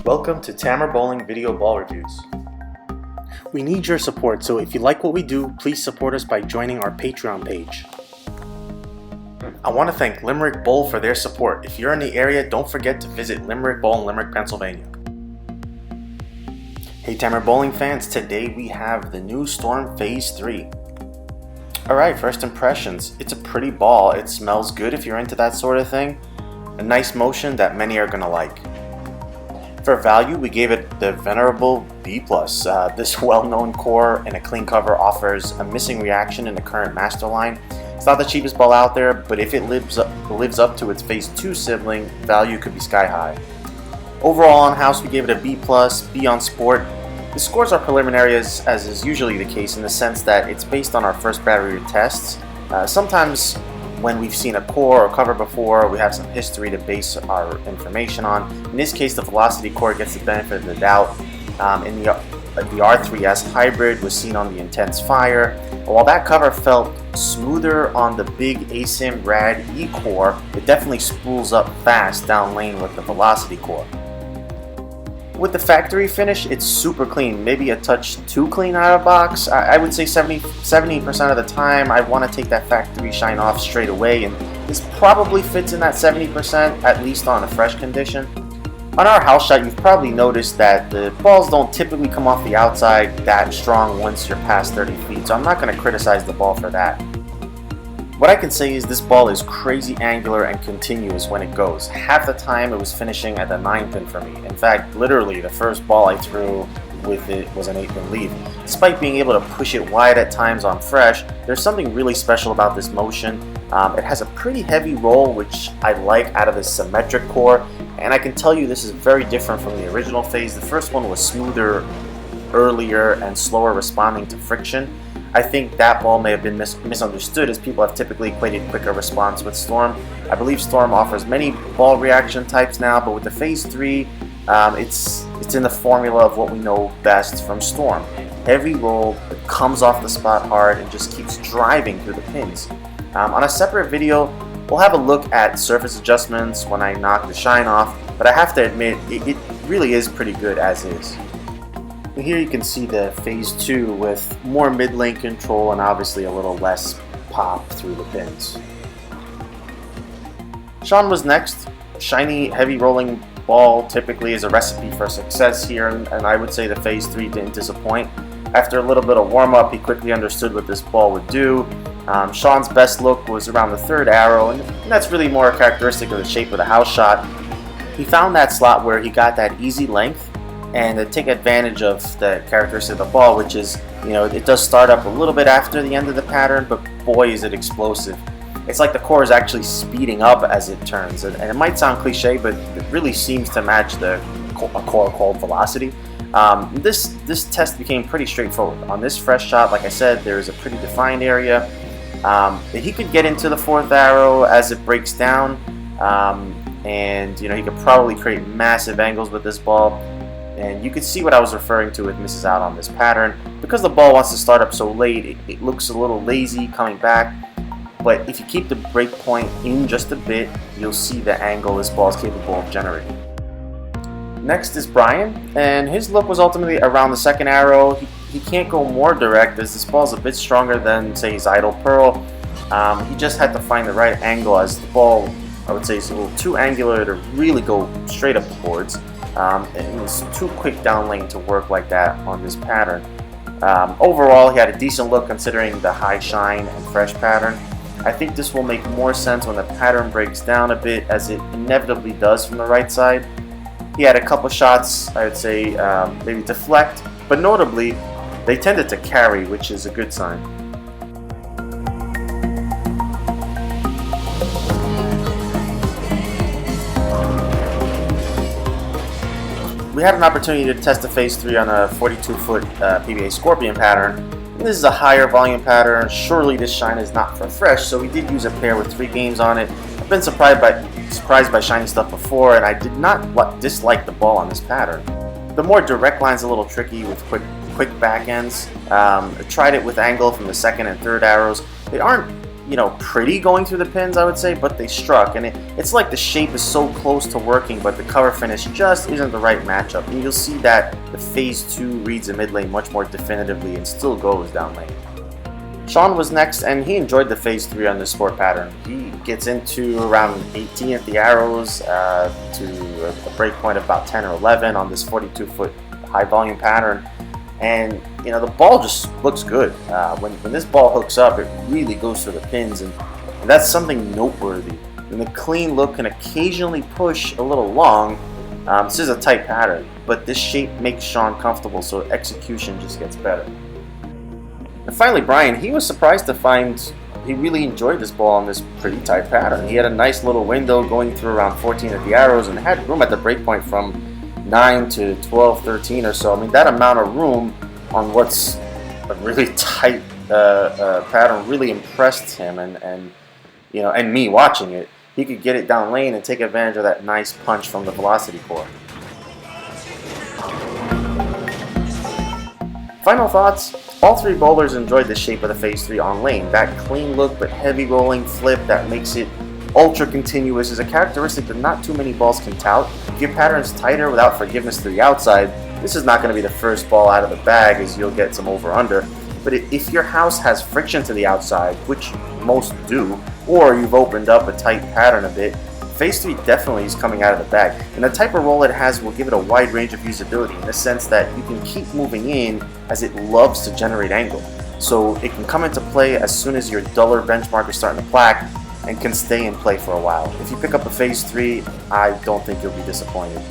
Welcome to Tamer Bowling Video Ball Reviews. We need your support, so if you like what we do, please support us by joining our Patreon page. I want to thank Limerick Bowl for their support. If you're in the area, don't forget to visit Limerick Bowl in Limerick, Pennsylvania. Hey Tamer Bowling fans, today we have the new Storm Phaze III. Alright, first impressions. It's a pretty ball. It smells good if you're into that sort of thing. A nice motion that many are going to like. For value, we gave it the venerable B+. This well-known core and a clean cover offers a missing reaction in the current master line. It's not the cheapest ball out there, but if it lives up to its Phaze II sibling, value could be sky high. Overall on house, we gave it a B+, B on sport. The scores are preliminary as is usually the case in the sense that it's based on our first battery tests. Sometimes when we've seen a core or cover before, we have some history to base our information on. In this case, the velocity core gets the benefit of the doubt. In the R3S hybrid was seen on the Intense Fire. While that cover felt smoother on the big ASIM Rad E core, it definitely spools up fast down lane with the velocity core. With the factory finish, it's super clean, maybe a touch too clean out of box. I would say 70% of the time I want to take that factory shine off straight away, and this probably fits in that 70%, at least on a fresh condition. On our house shot, you've probably noticed that the balls don't typically come off the outside that strong once you're past 30 feet, so I'm not going to criticize the ball for that. What I can say is this ball is crazy angular and continuous when it goes. Half the time it was finishing at the 9 pin for me. In fact, literally the first ball I threw with it was an 8 pin lead. Despite being able to push it wide at times on fresh, there's something really special about this motion. It has a pretty heavy roll, which I like out of this symmetric core, and I can tell you this is very different from the original Phaze. The first one was smoother, earlier, and slower responding to friction. I think that ball may have been misunderstood as people have typically equated quicker response with Storm. I believe Storm offers many ball reaction types now, but with the Phaze III, it's in the formula of what we know best from Storm. Heavy roll, it comes off the spot hard and just keeps driving through the pins. On a separate video, we'll have a look at surface adjustments when I knock the shine off, but I have to admit, it really is pretty good as is. Here you can see the Phaze II with more mid-lane control and obviously a little less pop through the pins. Sean was next. Shiny, heavy rolling ball typically is a recipe for success here, and I would say the Phaze III didn't disappoint. After a little bit of warm-up, he quickly understood what this ball would do. Sean's best look was around the third arrow, and that's really more characteristic of the shape of the house shot. He found that slot where he got that easy length and to take advantage of the characteristic of the ball, which is, it does start up a little bit after the end of the pattern, but boy is it explosive. It's like the core is actually speeding up as it turns, and it might sound cliche, but it really seems to match a core called velocity. This test became pretty straightforward. On this fresh shot, like I said, there is a pretty defined area. He could get into the fourth arrow as it breaks down, and he could probably create massive angles with this ball. And you can see what I was referring to with misses out on this pattern. Because the ball wants to start up so late, it looks a little lazy coming back. But if you keep the break point in just a bit, you'll see the angle this ball is capable of generating. Next is Brian, and his look was ultimately around the second arrow. He can't go more direct as this ball is a bit stronger than, say, his Idle Pearl. He just had to find the right angle as the ball, I would say, is a little too angular to really go straight up the boards. It was too quick down lane to work like that on this pattern. Overall, he had a decent look considering the high shine and fresh pattern. I think this will make more sense when the pattern breaks down a bit, as it inevitably does from the right side. He had a couple shots, I would say, maybe deflect, but notably, they tended to carry, which is a good sign. We had an opportunity to test the Phaze III on a 42-foot PBA Scorpion Pattern. This is a higher volume pattern. Surely this shine is not for fresh, so we did use a pair with 3 games on it. I've been surprised by shiny stuff before, and I did not dislike the ball on this pattern. The more direct line's a little tricky with quick back ends. I tried it with angle from the second and third arrows. They aren't you know, pretty going through the pins, I would say, but they struck. And it's like the shape is so close to working, but the cover finish just isn't the right matchup. And you'll see that the Phaze II reads the mid lane much more definitively and still goes down lane. Sean was next, and he enjoyed the Phaze III on this sport pattern. He gets into around 18 at the arrows to a breakpoint of about 10 or 11 on this 42-foot high volume pattern. And you know, the ball just looks good. When this ball hooks up, it really goes through the pins, and that's something noteworthy. And the clean look can occasionally push a little long. This is a tight pattern, but this shape makes Sean comfortable, so execution just gets better. And finally, Brian, he was surprised to find he really enjoyed this ball on this pretty tight pattern. He had a nice little window going through around 14 at the arrows and had room at the breakpoint from 9 to 12, 13 or so. I mean, that amount of room on what's a really tight pattern really impressed him, and you know, and me watching it. He could get it down lane and take advantage of that nice punch from the velocity core. Final thoughts. All three bowlers enjoyed the shape of the Phaze III on lane. That clean look but heavy rolling flip that makes it ultra continuous is a characteristic that not too many balls can tout. If your pattern's tighter without forgiveness to the outside, this is not going to be the first ball out of the bag, as you'll get some over-under. But if your house has friction to the outside, which most do, or you've opened up a tight pattern a bit, Phaze III definitely is coming out of the bag. And the type of roll it has will give it a wide range of usability in the sense that you can keep moving in as it loves to generate angle. So it can come into play as soon as your duller benchmark is starting to plaque and can stay in play for a while. If you pick up a Phaze III, I don't think you'll be disappointed.